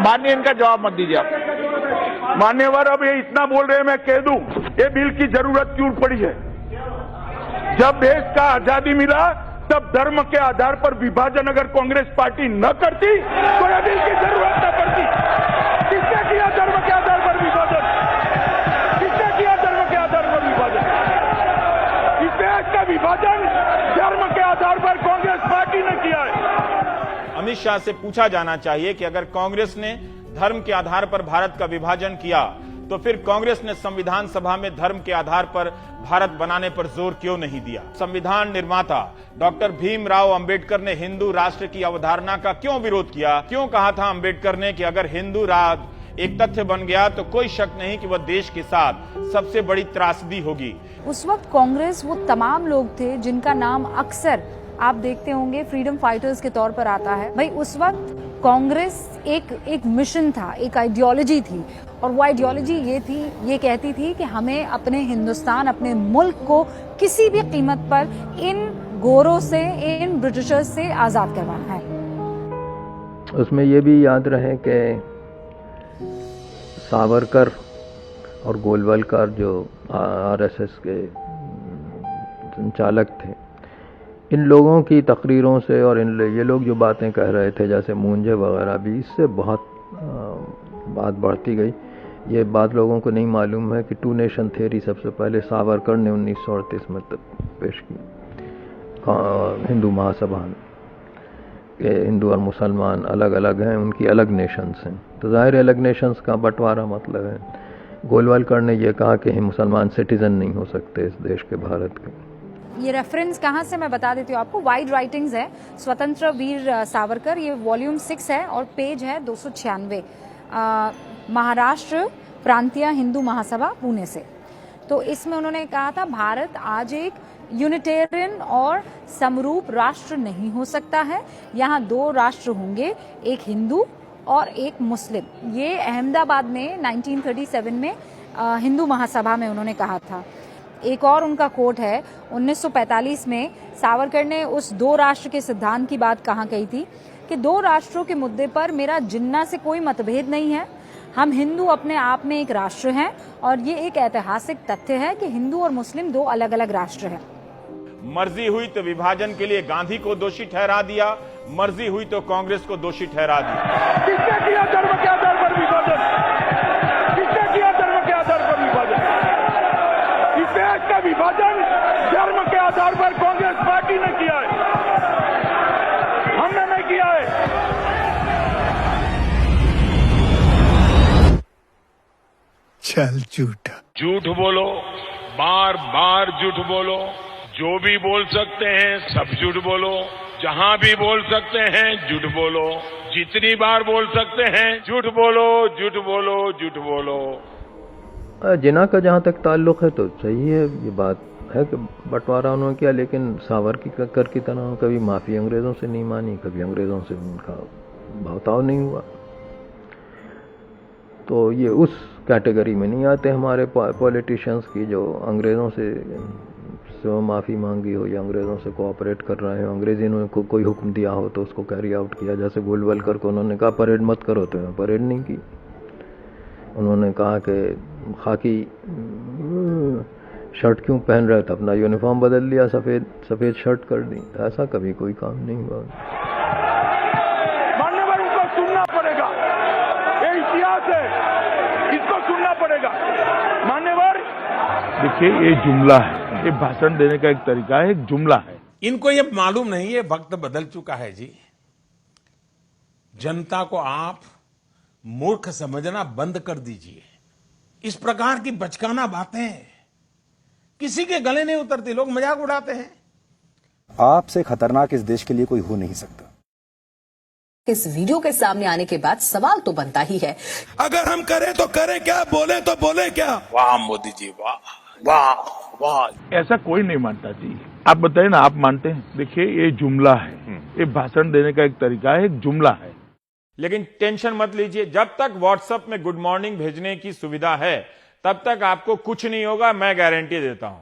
माननीय इनका जवाब मत दीजिए आप। मान्यवर, अब ये इतना बोल रहे हैं, मैं कह दूं, ये बिल की जरूरत क्यों पड़ी है? जब देश का आजादी मिला तब धर्म के आधार पर विभाजन अगर कांग्रेस पार्टी न करती तो ये बिल की जरूरत न पड़ती। किसने किया धर्म के आधार पर विभाजन? किसने किया धर्म के आधार पर विभाजन? इस देश का विभाजन धर्म के आधार पर कांग्रेस पार्टी ने किया है। अमित शाह से पूछा जाना चाहिए कि अगर कांग्रेस ने धर्म के आधार पर भारत का विभाजन किया तो फिर कांग्रेस ने संविधान सभा में धर्म के आधार पर भारत बनाने पर जोर क्यों नहीं दिया? संविधान निर्माता डॉक्टर भीमराव अंबेडकर ने हिंदू राष्ट्र की अवधारणा का क्यों विरोध किया? क्यों कहा था अंबेडकर ने कि अगर हिंदू राज एक तथ्य बन गया तो कोई शक नहीं कि वह देश के साथ सबसे बड़ी त्रासदी होगी। उस वक्त कांग्रेस वो तमाम लोग थे जिनका नाम अक्सर आप देखते होंगे फ्रीडम फाइटर्स के तौर पर आता है। भाई, उस वक्त कांग्रेस एक मिशन था, एक आइडियोलॉजी थी, और वो आइडियोलॉजी ये कहती थी कि हमें अपने हिंदुस्तान, अपने मुल्क को किसी भी कीमत पर इन गोरों से, इन ब्रिटिशर्स से आजाद करवाना है। उसमें ये भी याद रहे कि सावरकर और गोलवलकर जो आरएसएस के संचालक थे, इन लोगों की तकरीरों से और ये लोग जो बातें कह रहे थे, जैसे मूंजे वगैरह भी, इससे बहुत बात बढ़ती गई। ये बात लोगों को नहीं मालूम है कि टू नेशन थ्योरी सबसे पहले सावरकर ने 1938 में पेश की हिंदू महासभा में, कि हिंदू और मुसलमान अलग अलग हैं, उनकी अलग नेशंस हैं। तो जाहिर है अलग नेशंस का बंटवारा मतलब है। गोलवलकर ने यह कहा कि मुसलमान सिटीजन नहीं हो सकते इस देश के, भारत के। ये रेफरेंस कहाँ से मैं बता देती हूँ आपको। वाइड राइटिंग्स है, स्वतंत्र वीर सावरकर, ये वॉल्यूम 6 है और पेज है 296, महाराष्ट्र प्रांतीय हिंदू महासभा पुणे से। तो इसमें उन्होंने कहा था भारत आज एक यूनिटेरियन और समरूप राष्ट्र नहीं हो सकता है, यहाँ 2 राष्ट्र होंगे, एक हिंदू और एक मुस्लिम। ये अहमदाबाद में 1937 में हिंदू महासभा में उन्होंने कहा था। एक और उनका कोट है, 1945 में सावरकर ने उस 2 राष्ट्र के सिद्धांत की बात कहाँ कही थी कि 2 राष्ट्रों के मुद्दे पर मेरा जिन्ना से कोई मतभेद नहीं है, हम हिंदू अपने आप में एक राष्ट्र हैं और ये एक ऐतिहासिक तथ्य है कि हिंदू और मुस्लिम 2 अलग अलग राष्ट्र हैं। मर्जी हुई तो विभाजन के लिए गांधी को दोषी ठहरा दिया, मर्जी हुई तो कांग्रेस को दोषी ठहरा दिया। किसने किया धर्म के आधार पर विभाजन? किसने किया धर्म के आधार पर विभाजन? इस देश का विभाजन धर्म के आधार पर कांग्रेस पार्टी ने किया है, हमने नहीं किया है। चल झूठ झूठ बोलो, बार बार झूठ बोलो, जो भी बोल सकते हैं सब झूठ बोलो, जहां भी बोल सकते हैं झूठ बोलो, जितनी बार बोल सकते हैं झूठ बोलो, झूठ बोलो, झूठ बोलो। जिन्ना का जहाँ तक ताल्लुक है तो सही है, ये बात है कि बंटवारा उन्होंने किया, लेकिन सावरकर की तरह कभी माफी अंग्रेजों से नहीं मानी, कभी अंग्रेजों से उनका बहताव नहीं हुआ। तो ये उस कैटेगरी में नहीं आते हमारे पॉलिटिशियंस की जो अंग्रेज़ों से माफ़ी मांगी हो या अंग्रेज़ों से कोऑपरेट कर रहे हो, अंग्रेजी ने कोई हुक्म दिया हो तो उसको कैरी आउट किया। जैसे गोलवलकर को उन्होंने कहा परेड मत करो, तो मैं परेड नहीं की। उन्होंने कहा कि खाकी शर्ट क्यों पहन रहे थे, अपना यूनिफॉर्म बदल लिया, सफ़ेद शर्ट कर दी। ऐसा कभी कोई काम नहीं हुआ। मान्यवर, उनको सुनना पड़ेगा, ये इतिहास है, इसको सुनना पड़ेगा। मान्यवर, देखिए ये जुमला है, ये भाषण देने का एक तरीका है, एक जुमला है। इनको ये मालूम नहीं है वक्त बदल चुका है जी। जनता को आप मूर्ख समझना बंद कर दीजिए। इस प्रकार की बचकाना बातें किसी के गले नहीं उतरती, लोग मजाक उड़ाते हैं। आपसे खतरनाक इस देश के लिए कोई हो नहीं सकता। इस वीडियो के सामने आने के बाद सवाल तो बनता ही है, अगर हम करें तो करें क्या, बोले तो बोले क्या। वाह मोदी जी, वाह वाह वाह। ऐसा कोई नहीं मानता जी, आप बताइए ना, आप मानते हैं? देखिए ये जुमला है, ये भाषण देने का एक तरीका है, एक जुमला है। लेकिन टेंशन मत लीजिए, जब तक व्हाट्सएप में गुड मॉर्निंग भेजने की सुविधा है तब तक आपको कुछ नहीं होगा, मैं गारंटी देता हूं।